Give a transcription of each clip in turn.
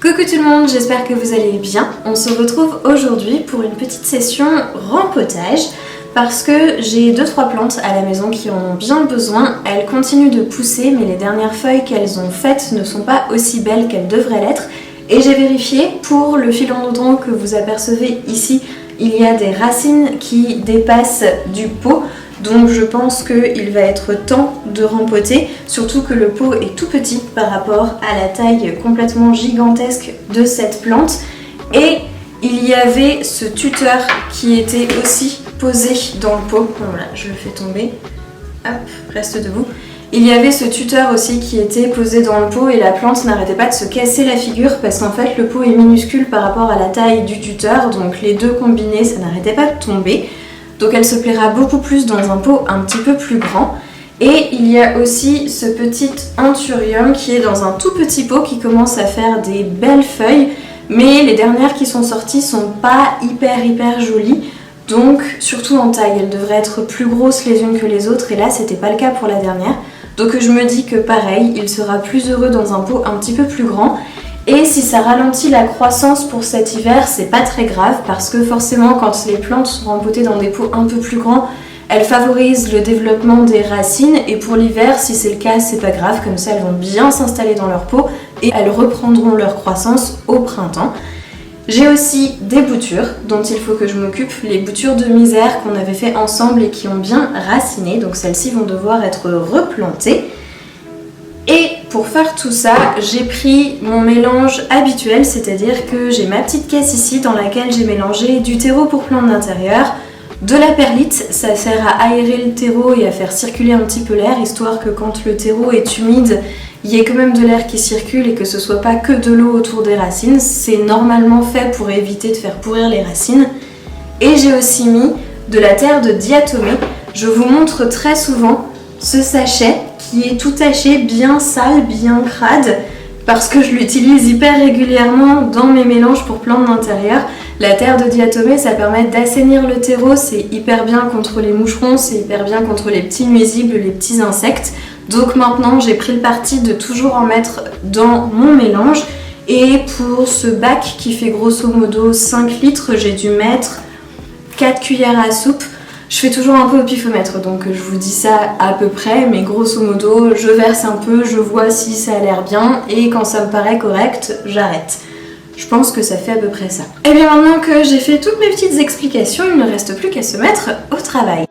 Coucou tout le monde, j'espère que vous allez bien. On se retrouve aujourd'hui pour une petite session rempotage parce que j'ai 2-3 plantes à la maison qui en ont bien besoin. Elles continuent de pousser mais les dernières feuilles qu'elles ont faites ne sont pas aussi belles qu'elles devraient l'être. Et j'ai vérifié, pour le philodendron que vous apercevez ici, il y a des racines qui dépassent du pot. Donc je pense qu'il va être temps de rempoter, surtout que le pot est tout petit par rapport à la taille complètement gigantesque de cette plante. Et il y avait ce tuteur qui était aussi posé dans le pot. Voilà, je le fais tomber. Hop, reste debout. Il y avait ce tuteur aussi qui était posé dans le pot et la plante n'arrêtait pas de se casser la figure parce qu'en fait le pot est minuscule par rapport à la taille du tuteur, donc les deux combinés ça n'arrêtait pas de tomber. Donc elle se plaira beaucoup plus dans un pot un petit peu plus grand. Et il y a aussi ce petit anthurium qui est dans un tout petit pot qui commence à faire des belles feuilles. Mais les dernières qui sont sorties sont pas hyper jolies. Donc surtout en taille, elles devraient être plus grosses les unes que les autres. Et là c'était pas le cas pour la dernière. Donc je me dis que pareil, il sera plus heureux dans un pot un petit peu plus grand. Et si ça ralentit la croissance pour cet hiver, c'est pas très grave parce que forcément quand les plantes sont rempotées dans des pots un peu plus grands, elles favorisent le développement des racines et pour l'hiver, si c'est le cas, c'est pas grave, comme ça elles vont bien s'installer dans leur pot et elles reprendront leur croissance au printemps. J'ai aussi des boutures dont il faut que je m'occupe, les boutures de misère qu'on avait fait ensemble et qui ont bien raciné, donc celles-ci vont devoir être replantées. Et pour faire tout ça, j'ai pris mon mélange habituel, c'est-à-dire que j'ai ma petite caisse ici dans laquelle j'ai mélangé du terreau pour plantes d'intérieur, de la perlite, ça sert à aérer le terreau et à faire circuler un petit peu l'air, histoire que quand le terreau est humide, il y ait quand même de l'air qui circule et que ce soit pas que de l'eau autour des racines. C'est normalement fait pour éviter de faire pourrir les racines. Et j'ai aussi mis de la terre de diatomée. Je vous montre très souvent ce sachet qui est tout taché, bien sale, bien crade, parce que je l'utilise hyper régulièrement dans mes mélanges pour plantes d'intérieur. La terre de diatomée, ça permet d'assainir le terreau, c'est hyper bien contre les moucherons, c'est hyper bien contre les petits nuisibles, les petits insectes. Donc maintenant, j'ai pris le parti de toujours en mettre dans mon mélange. Et pour ce bac qui fait grosso modo 5 litres, j'ai dû mettre 4 cuillères à soupe. Je fais toujours un peu au pifomètre, donc je vous dis ça à peu près, mais grosso modo, je verse un peu, je vois si ça a l'air bien, et quand ça me paraît correct, j'arrête. Je pense que ça fait à peu près ça. Et bien maintenant que j'ai fait toutes mes petites explications, il ne reste plus qu'à se mettre au travail.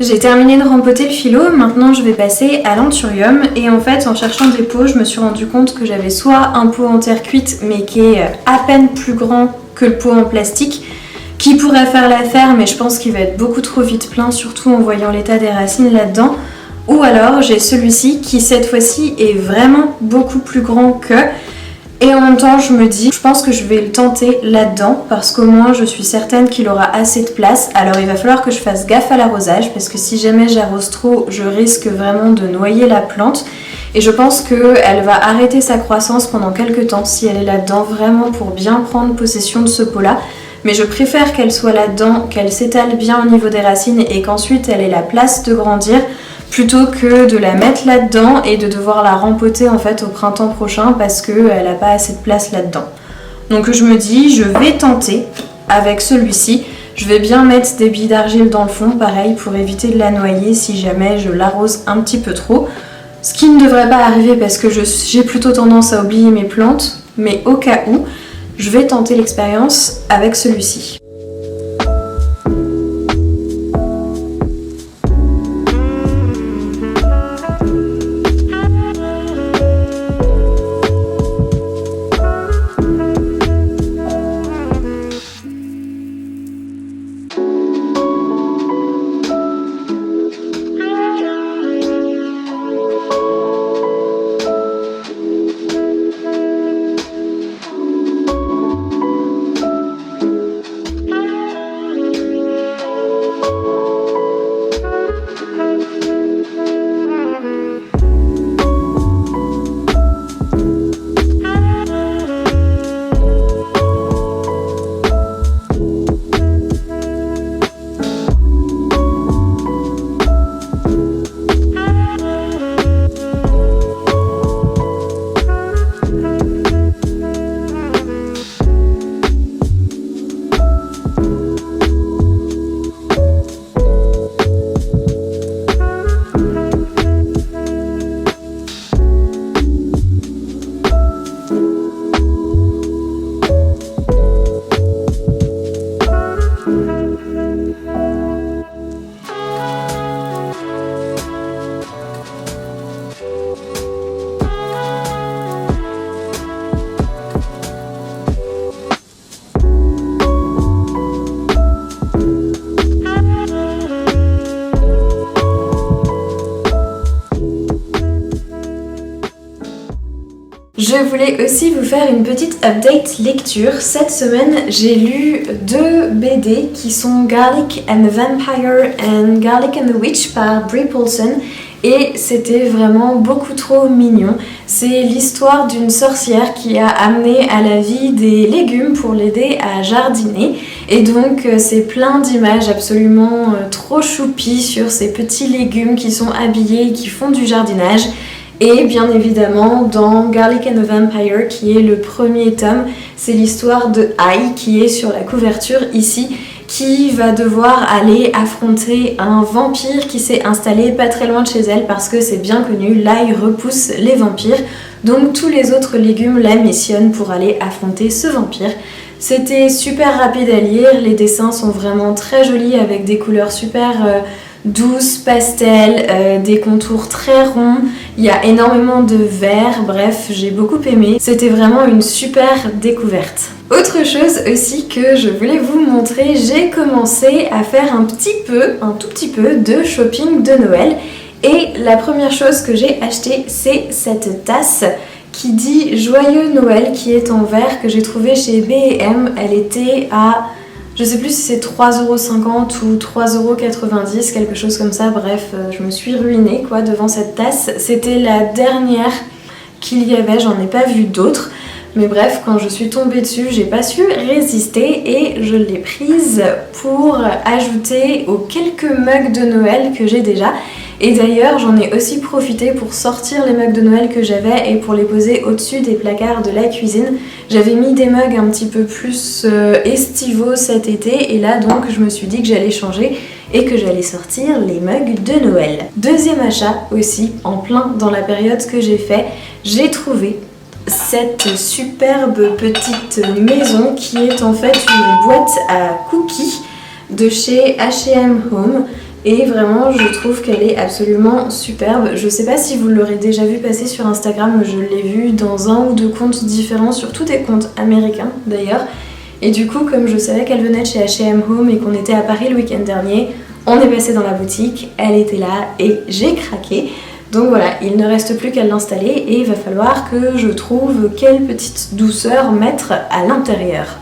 J'ai terminé de rempoter le philo, maintenant je vais passer à l'anthurium et en fait en cherchant des pots je me suis rendu compte que j'avais soit un pot en terre cuite mais qui est à peine plus grand que le pot en plastique qui pourrait faire l'affaire mais je pense qu'il va être beaucoup trop vite plein surtout en voyant l'état des racines là-dedans, ou alors j'ai celui-ci qui cette fois-ci est vraiment beaucoup plus grand que. Et en même temps, je me dis, je pense que je vais le tenter là-dedans parce qu'au moins je suis certaine qu'il aura assez de place. Alors il va falloir que je fasse gaffe à l'arrosage parce que si jamais j'arrose trop, je risque vraiment de noyer la plante. Et je pense qu'elle va arrêter sa croissance pendant quelques temps si elle est là-dedans vraiment pour bien prendre possession de ce pot-là. Mais je préfère qu'elle soit là-dedans, qu'elle s'étale bien au niveau des racines et qu'ensuite elle ait la place de grandir, plutôt que de la mettre là-dedans et de devoir la rempoter en fait au printemps prochain parce qu'elle n'a pas assez de place là-dedans. Donc je me dis, je vais tenter avec celui-ci. Je vais bien mettre des billes d'argile dans le fond, pareil, pour éviter de la noyer si jamais je l'arrose un petit peu trop. Ce qui ne devrait pas arriver parce que j'ai plutôt tendance à oublier mes plantes, mais au cas où, je vais tenter l'expérience avec celui-ci. voulais aussi vous faire une petite update lecture. Cette semaine, j'ai lu 2 BD qui sont Garlic and the Vampire and Garlic and the Witch par Brie Paulson. Et c'était vraiment beaucoup trop mignon. C'est l'histoire d'une sorcière qui a amené à la vie des légumes pour l'aider à jardiner. Et donc c'est plein d'images absolument trop choupies sur ces petits légumes qui sont habillés et qui font du jardinage. Et bien évidemment dans Garlic and the Vampire qui est le premier tome, c'est l'histoire de Ai qui est sur la couverture ici, qui va devoir aller affronter un vampire qui s'est installé pas très loin de chez elle parce que c'est bien connu, l'ail repousse les vampires. Donc tous les autres légumes la missionnent pour aller affronter ce vampire. C'était super rapide à lire, les dessins sont vraiment très jolis avec des couleurs super douces, pastel, des contours très ronds, il y a énormément de vert, bref, j'ai beaucoup aimé. C'était vraiment une super découverte. Autre chose aussi que je voulais vous montrer, j'ai commencé à faire un tout petit peu de shopping de Noël. Et la première chose que j'ai acheté, c'est cette tasse qui dit Joyeux Noël, qui est en verre, que j'ai trouvé chez B&M. Elle était à, je sais plus si c'est 3,50€ ou 3,90€, quelque chose comme ça. Bref, je me suis ruinée quoi devant cette tasse. C'était la dernière qu'il y avait, j'en ai pas vu d'autres. Mais bref, quand je suis tombée dessus, j'ai pas su résister et je l'ai prise pour ajouter aux quelques mugs de Noël que j'ai déjà. Et d'ailleurs, j'en ai aussi profité pour sortir les mugs de Noël que j'avais et pour les poser au-dessus des placards de la cuisine. J'avais mis des mugs un petit peu plus estivaux cet été et là donc je me suis dit que j'allais changer et que j'allais sortir les mugs de Noël. Deuxième achat aussi, en plein dans la période que j'ai fait, j'ai trouvé cette superbe petite maison qui est en fait une boîte à cookies de chez H&M Home. Et vraiment, je trouve qu'elle est absolument superbe. Je sais pas si vous l'aurez déjà vu passer sur Instagram, je l'ai vu dans un ou deux comptes différents, surtout des comptes américains d'ailleurs. Et du coup, comme je savais qu'elle venait de chez H&M Home et qu'on était à Paris le week-end dernier, on est passé dans la boutique, elle était là et j'ai craqué. Donc voilà, il ne reste plus qu'à l'installer et il va falloir que je trouve quelle petite douceur mettre à l'intérieur.